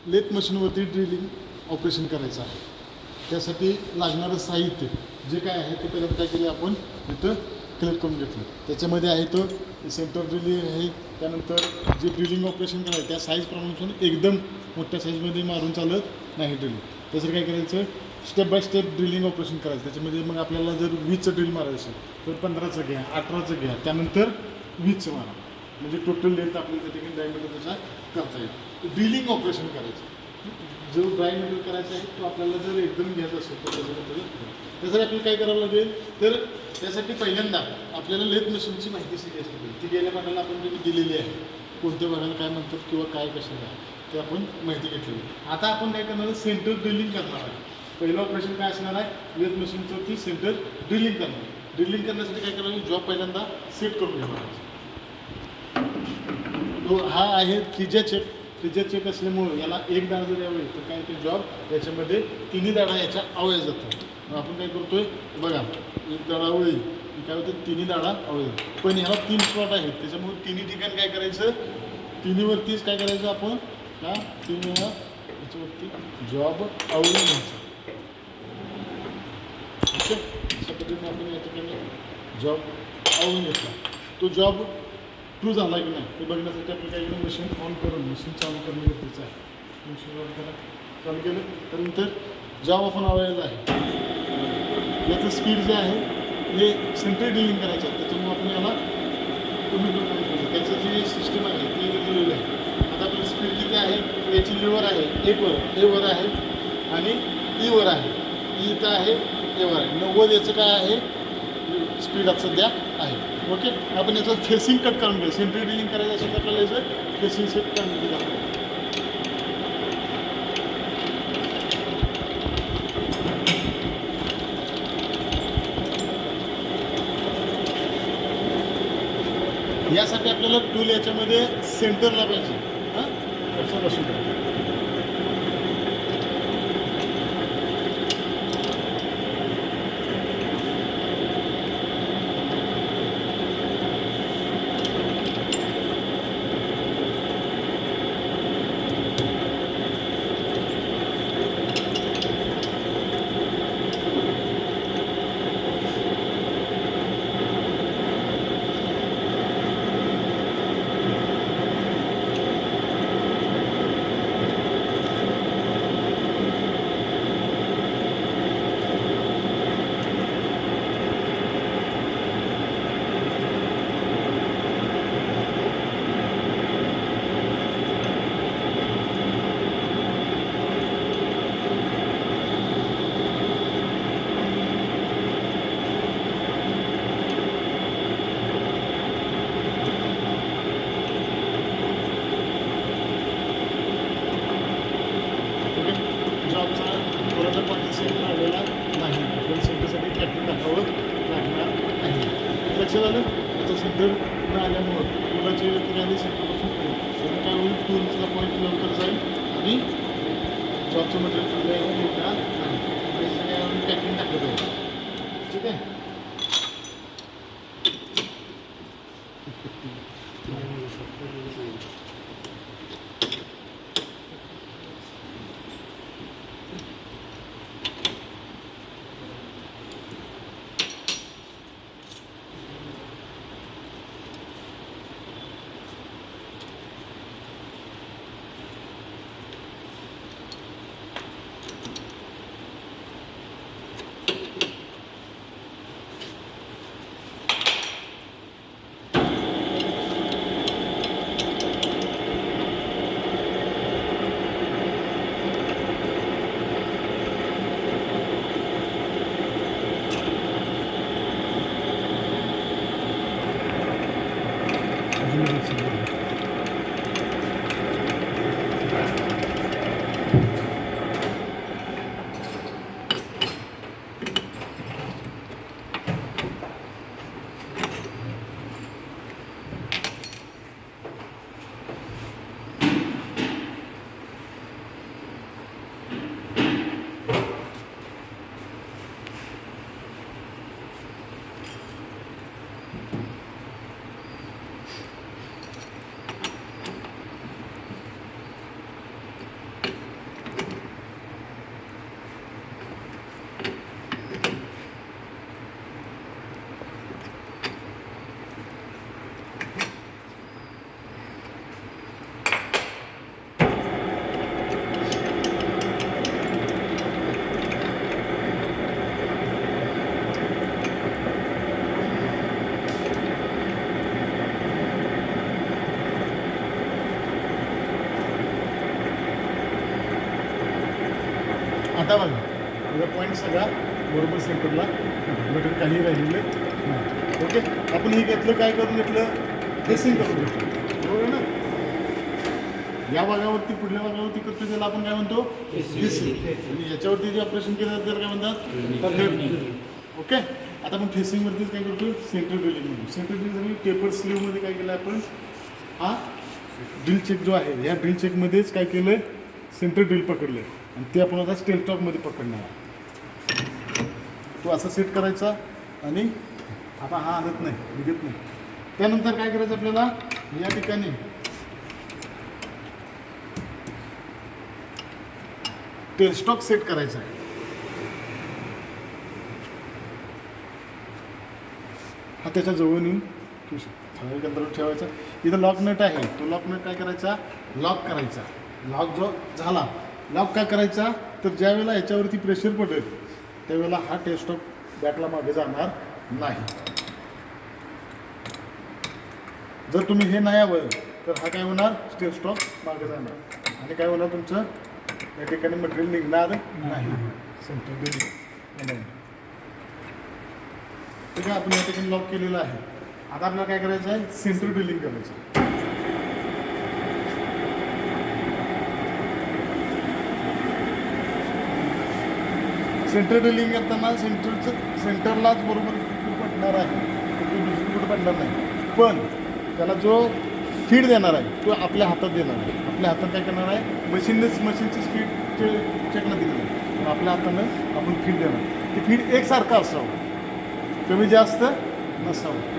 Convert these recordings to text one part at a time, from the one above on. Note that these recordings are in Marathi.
लेथ मशीनवरती ड्रिलिंग ऑपरेशन करायचं आहे. त्यासाठी लागणारं साहित्य जे काय आहे ते पहिल्यांदा काय केलं आपण इथं क्लिअर करून घेतलं. त्याच्यामध्ये आहे तो सेंटर ड्रिलिंग आहे. त्यानंतर जे ड्रिलिंग ऑपरेशन करायचं त्या साईजप्रमाणे एकदम मोठ्या साईजमध्ये मारून चालत नाही ड्रिलिंग. त्यासाठी काय करायचं, step by step drilling operation करायचं. त्याच्यामध्ये मग आपल्याला जर 20चं ड्रिल मारायचं असेल तर 15चं घ्या, 18चं घ्या, त्यानंतर 20चं मारा. म्हणजे टोटल लेंथ आपल्याला त्या ठिकाणी डायमीटर त्याचा करता येईल. ड्रिलिंग ऑपरेशन करायचं. जो ड्राय मेटेरियल करायचा आहे तो आपल्याला जर एकदम घ्यायचा असेल तर त्यासाठी आपल्याला काय करावं लागेल, तर त्यासाठी पहिल्यांदा आपल्याला लेथ मशीनची माहिती सगळी असली पाहिजे. ती गेल्या पाठाला आपण दिलेली आहे, कोणत्या भागाला काय म्हणतात किंवा काय कशाला आहे ते आपण माहिती घेतलेली. आता आपण काय करणार आहे, सेंटर ड्रिलिंग करणार आहे. पहिलं ऑपरेशन काय असणार आहे, लेथ मशीनचं सेंटर ड्रिलिंग करणार. ड्रिलिंग करण्यासाठी काय करायचं, जॉब पहिल्यांदा सेट करून घेणार. तो हा आहे त्रिज्या चेक असल्यामुळं याला एक दाडा जर यावं तर काय ते जॉब याच्यामध्ये तिन्ही दाडा याच्या आवळ्या जातात. मग आपण काय करतोय बघा, एक दाडा आवळी काय होतं, तिन्ही दाडा आवळी. पण ह्याला 3 स्लॉट आहेत, त्याच्यामुळे तिन्ही ठिकाणी काय करायचं, तिन्हीवरतीच काय करायचं आपण, ह्या 3 वेळा याच्यावरती जॉब आवळून घ्यायचा. ओके, अशा पद्धतीने आपण या ठिकाणी जॉब आवळून घेतला. तो जॉब ट्रू झाला की नाही हे बघण्यासाठी आपलं काय केलं, मशीन ऑन करून मशीन चालू करणं गरजेचं आहे. मशीन ऑन करा, चालू केलं त्यानंतर जॉब आपण आवळलेला आहे. याचं स्पीड जे आहे हे सेंटर ड्रिलिंग करायचं आहे, त्याच्यामुळे आपण याला कमी करून त्याचं जी सिस्टम आहे ती दिलेली आहे. आता आपली स्पीड किती आहे, याची लिव्हर आहे ए वर आहे आणि ई वर आहे. ई इथं आहे, ए वर आहे. 90 याचं काय आहे स्पीड आता सध्या आहे. ओके, आपण याचं फेसिंग कट करून घ्या. सेंटर ड्रिलिंग करायचं असेल तर आपल्याला याचं फेसिंग सेट करून घ्यायचं. यासाठी आपल्याला टूल याच्यामध्ये सेंटरला पाहिजे. हां, लक्षात असू द्या. लागलेला नाही, पण सेंटरसाठी ट्रॅक्टर टाकावं लागणार आहे. लक्षात आलं, याचं सेंटर न आल्यामुळं टूलाची ठिकाणी सेंटरपासून करेल काय होईल, टूलचा पॉईंट लवकर जाईल आणि जॉबचं मटेरियल मोठा नाही. सगळ्या पॅकिंग टाकलं पाहिजे. ठीक आहे. आता बघा तुझा पॉईंट सगळा बरोबर सेंटरला बटन काही राहिलेलं नाही. ओके, आपण हे घेतलं, काय करून घेतलं, फेसिंग करून घेतलं, बरोबर आहे ना. या भागावरती पुढल्या भागावरती करतो त्याला आपण काय म्हणतो, फेसिंग. आणि याच्यावरती जे ऑपरेशन केलं जातं त्याला काय म्हणतात. ओके, आता आपण फेसिंगवरतीच काय करतो, सेंटर ड्रिलिंग म्हणतो. सेंटर ड्रिलिंग पेपर स्लीवमध्ये काय केलं आपण, हा ड्रिल चेक जो आहे, या ड्रिल चेकमध्येच काय केलं, सेंटर ड्रिल पकडलं आणि ते आपण आता स्टेल टॉपमध्ये पकडणार. तो असा सेट करायचा आणि आता हा हलत नाही, निघत नाही. त्यानंतर काय करायचं आपल्याला, या ठिकाणी टेलस्टॉक सेट करायचा आहे. हा त्याच्या जवळ नेऊन ठेवू शकतो, ठराविक अंतरावर ठेवायचा. इथं लॉक नट आहे, तो लॉक नट काय करायचा, लॉक करायचा. लॉक जो झाला, लॉक काय करायचा, तर ज्या वेळेला याच्यावरती प्रेशर पडेल त्यावेळेला हा टेलस्टॉक बॅकला मागे जाणार नाही. जर तुम्ही हे नाही हवं तर हा काय होणार, टेलस्टॉक मागे जाणार आणि काय होणार, तुमचं या ठिकाणी मटेरियल निघणार नाही. सेंटर ड्रिलिंग ठीक आहे, आपण या ठिकाणी लॉक केलेलं आहे. आता आपल्याला काय करायचं आहे, सेंटर ड्रिलिंग करायचं. सेंटर ड्रिलिंग करताना सेंटरलाच बरोबर पडणार आहे, दुसरीकडे पडणार नाही. पण त्याला जो फीड देणार आहे तो आपल्या हातात देणार आहे. आपल्या हातात काय करणार आहे, मशीनची स्पीड चेक न दिली आहे, पण आपल्या हातानं आपण फीड देणार. ते फीड एकसारखं असावं, कमी जास्त नसावं.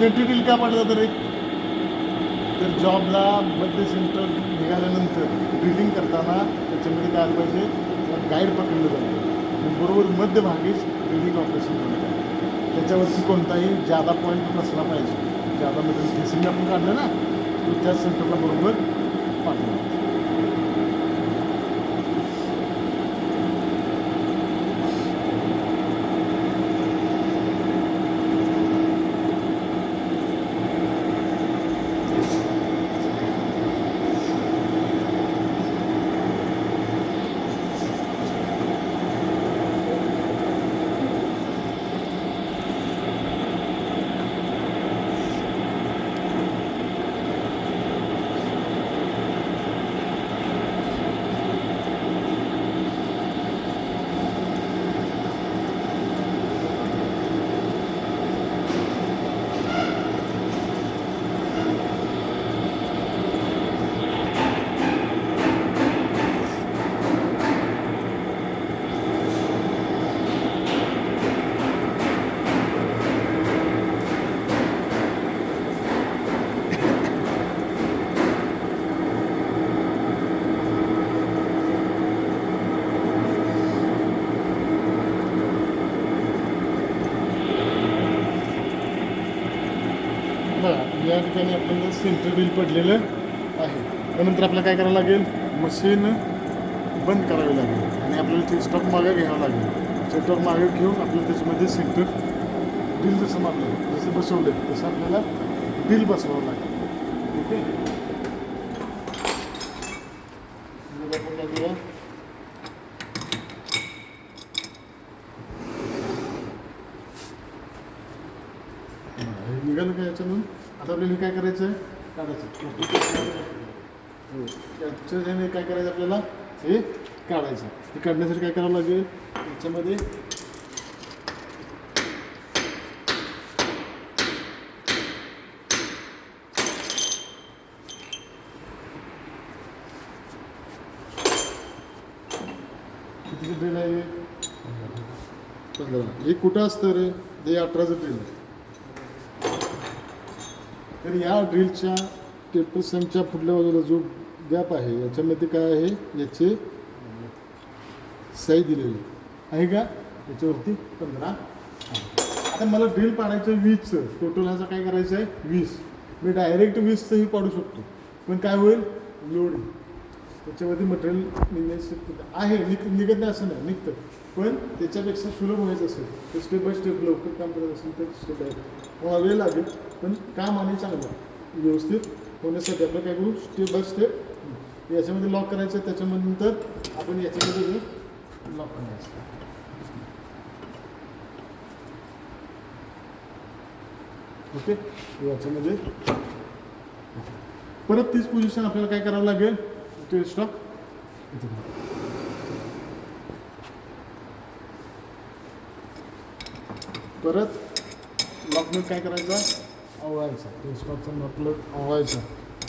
सेंटर ड्रिल का पडलं जातं रे, तर जॉबला मध्ये सेंटर निघाल्यानंतर ड्रिलिंग करताना त्याच्यामध्ये काय आलं पाहिजे, गाईड पकडलं जातं बरोबर मध्यभागीच ड्रिलिंग ऑपरेशन झालं पाहिजे. त्याच्यावरती कोणताही जादा पॉईंट नसला पाहिजे. जादामध्ये फेसिंग आपण काढलं ना, तो त्या सेंटरला बरोबर पाठवला. या ठिकाणी आपल्याला सेंटर ड्रिल पडलेलं आहे. त्यानंतर आपल्याला काय करावं लागेल, मशीन बंद करावी लागेल आणि आपल्याला ते स्टॉक मागे घ्यावं लागेल. स्टॉक मागे घेऊन आपल्याला त्याच्यामध्ये सेंटर ड्रिल जसं मारलं जसं बसवलं तसं आपल्याला ड्रिल बसवावं लागेल. ओके, आपण काय करूया, निघालं का याच्यातून. आता आपल्याला काय करायचं आहे, काढायचं. त्याच्याने काय करायचं आपल्याला, हे काढायचं. हे काढण्यासाठी काय करावं लागेल, याच्यामध्ये हे कुठं असतं रे, हे 18चं ड्रिल. तर या ड्रिलच्या टेपरसनच्या पुढल्या बाजूला जो गॅप आहे याच्यामध्ये काय आहे, याचे साई दिलेली आहे का, याच्यावरती 15. आता मला ड्रिल पाडायचं 20चं, टोटल ह्याचा काय करायचं आहे 20. मी डायरेक्ट 20चंही पाडू शकतो, पण काय होईल, लोड त्याच्यावरती मटेरियल निघण्याची आहे, निघत नाही असं नाही, निघतं, पण त्याच्यापेक्षा सुलभ व्हायचं असेल तर स्टेप बाय स्टेप लवकर काम करत असेल तर स्टेप बाय मला वेळ लागेल, पण काम आणि चांगलं व्यवस्थित होण्यासाठी आपलं काय करू, स्टेप बाय स्टेप याच्यामध्ये लॉक करायचं, त्याच्यानंतर आपण याच्यामध्ये लॉक करायचं. ओके, याच्यामध्ये परत तीच पोझिशन आपल्याला काय करावं लागेल, टेल स्टॉक परत लॉकमेट काय करायचा, आवळायचा, टेल स्टॉकचा नॉटलक आवळायचा.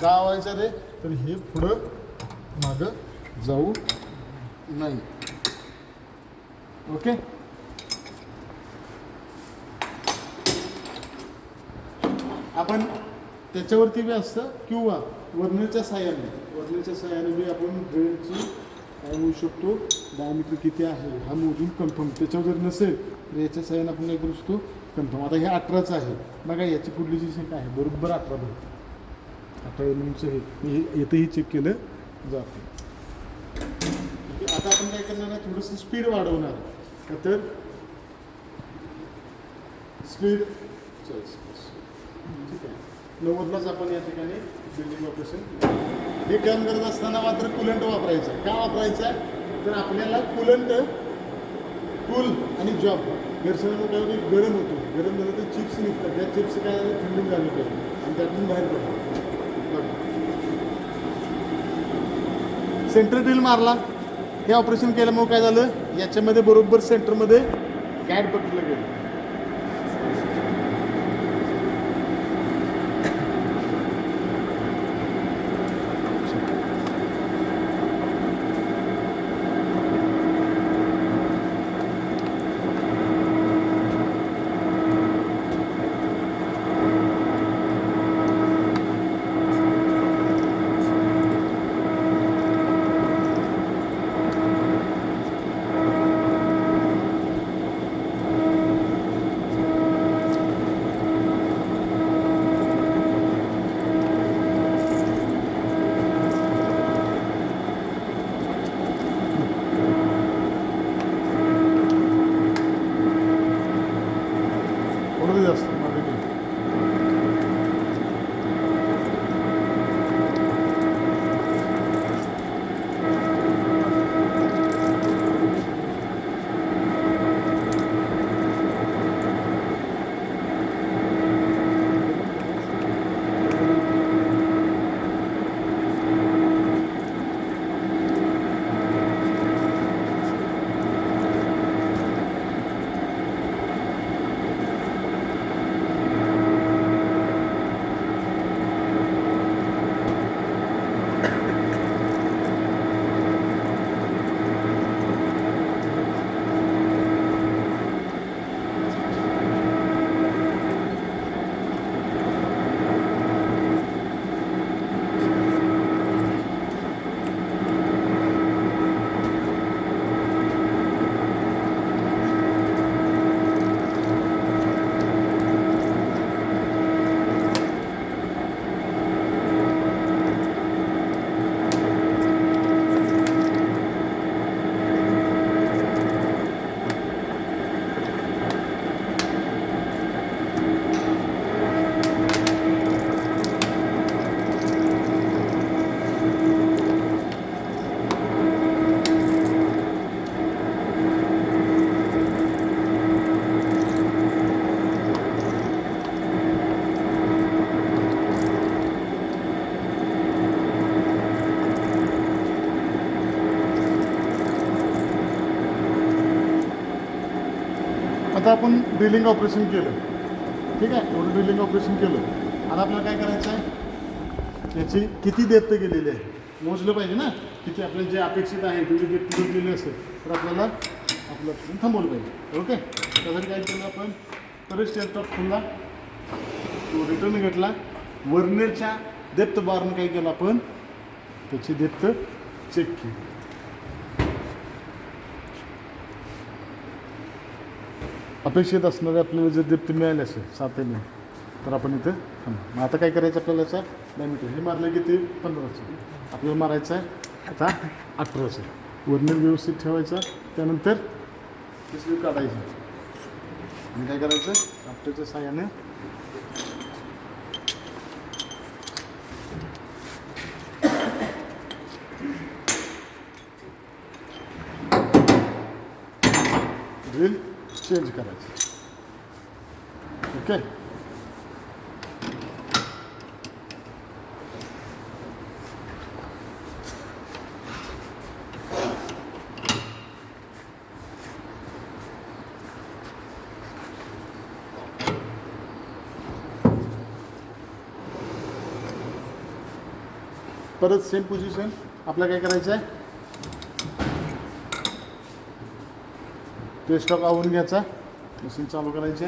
का आवळायचा रे, तर हे पुढं मागं जाऊ नाही. ओके, आपण त्याच्यावरती बी असतं किंवा वर्नरच्या साहाय्याने बी आपण ड्रिलची काय होऊ शकतो, डायमीटर किती आहे हा मोजून कन्फर्म. त्याच्यावर जर नसेल तर याच्या साहाय्याने आपण काय करू शकतो, कन्फर्म. आता हे 18चं आहे बघा, याची पुढली जी संख्या आहे बरोबर 18 भेटते. 18 एमएमचं हे इथंही चेक केलं जातं. आता आपण काय करणार आहे, थोडंसं स्पीड वाढवणार का, तर स्पीड ठीक आहे 90लाच आपण या ठिकाणी बिल्डिंग ऑपरेशन हे काम करत असताना मात्र कुलंट वापरायचं. का वापरायचं आहे, तर आपल्याला कुलंट टूल आणि जॉब घर्षणामुळे काय होतं, गरम होतो, गरम झालं तर चिप्स निघतात, त्या चिप्स काय झालं थंडी झाली पाहिजे आणि त्यातून बाहेर पडतात. सेंटर ड्रिल मारला, हे ऑपरेशन केल्यामुळे काय झालं, याच्यामध्ये बरोबर सेंटरमध्ये गॅट पकडलं गेलं. जास्त आता आपण ड्रिलिंग ऑपरेशन केलं, ठीक आहे, एवढं ड्रिलिंग ऑपरेशन केलं. आता आपल्याला काय करायचं आहे, याची किती डेप्थ गेलेली आहे मोजलं पाहिजे ना, किती आपल्याला जे अपेक्षित आहे तेवढी डेप्थ जर गेली असेल तर आपल्याला आपलं ऑप्शन थांबवलं पाहिजे. ओके, त्यासाठी काय केलं आपण, परत स्टेप टॉप खोलला, तो रिटर्न घेतला, वर्नरच्या डेप्थ बारनं काय केलं आपण, त्याची डेप्थ चेक केली. अपेक्षित असणारे आपल्याला जर डेप्थ मिळाली असेल 7 mm, तर आपण इथं थांबू. मग आता काय करायचं आपल्याला, याचा डायमीटर हे मारलं की ते 15चं, आपल्याला मारायचं आहे आता 18चं. वर्नर व्यवस्थित ठेवायचा, त्यानंतर स्लीव काढायचं आणि काय करायचं, आपल्याच्या साह्याने ड्रिल चेंज करायचं. ओके, परत सेम पोझिशन आपल्याला काय करायचं आहे, ते स्टॉक आवरून घ्यायचा, मशीन चालू करायचे.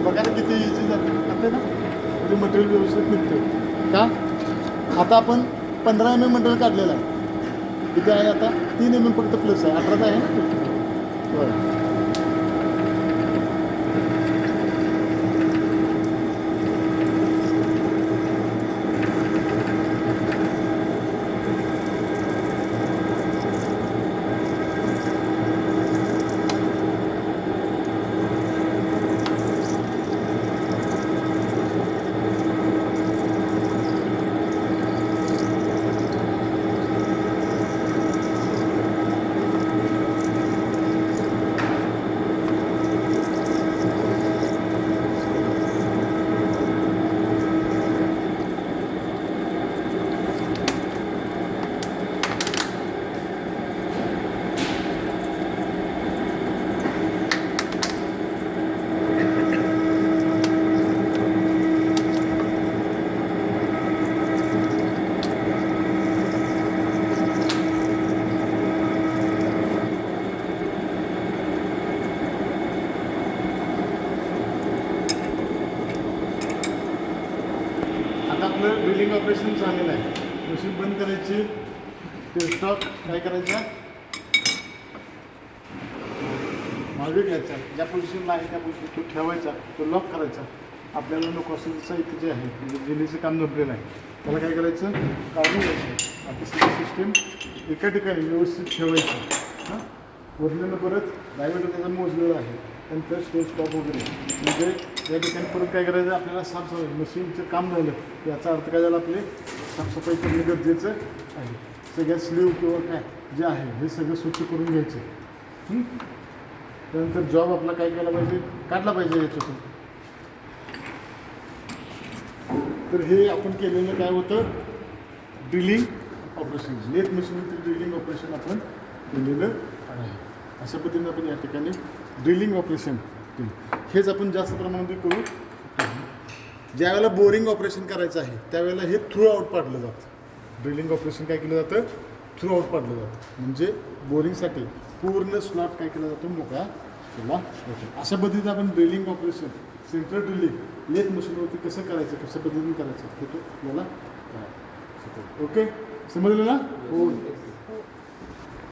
बघा किती इझी जाते ना, ते मटेरियल व्यवस्थित निघते का. आता आपण 15 mm मटेरियल काढलेलं आहे, किती आहे आता 3 mm फक्त प्लस आहे, 18 आहे ना. बरं, आपलं ड्रिलिंग ऑपरेशन झालेलं आहे. मशीन बंद करायची, ते स्टॉक काय करायचा, मागे घ्यायचा, ज्या पोझिशनला आहे त्या पोझिशन तो ठेवायचा, तो लॉक करायचा. आपल्याला नको असलेलं साहित्य जे आहे, म्हणजे जिलेचं काम झोपलेलं आहे, त्याला काय करायचं, काढून घ्यायचं. आता सगळी सिस्टीम एका ठिकाणी व्यवस्थित ठेवायची. हां, उरलेलं परत डायमीटर त्याचा मोजलेलं आहे, नंतर स्टेज स्टॉप वगैरे, म्हणजे या ठिकाणी परत काय करायचं, आपल्याला साफसफाई, मशीनचं काम झालं याचा अर्थ काय झाला, आपले साफसफाई करणे गरजेचं आहे. सगळ्या स्लीव किंवा काय जे आहे हे सगळं स्वच्छ करून घ्यायचं. त्यानंतर जॉब आपला काय केला पाहिजे, काढला पाहिजे याच्यातून. तर हे आपण केलेलं काय होतं, ड्रिलिंग ऑपरेशन, लेथ मशीनचं ड्रिलिंग ऑपरेशन आपण केलेलं आहे. अशा पद्धतीने आपण या ठिकाणी ड्रिलिंग ऑपरेशन केलं. हेच आपण जास्त प्रमाणात करू. ज्यावेळेला बोरिंग ऑपरेशन करायचं आहे त्यावेळेला हे थ्रू आउट पाडलं जातं. ड्रिलिंग ऑपरेशन काय केलं जातं, थ्रू आउट पाडलं जातं. म्हणजे बोरिंगसाठी पूर्ण स्लॉट काय केला जातो, मोकळा केला जातो. अशा पद्धतीने आपण drilling operation, central drilling lathe मशीनवरती कसं करायचं, कशा पद्धतीने करायचं हे तो आपल्याला. ओके, समजलं ना. हो.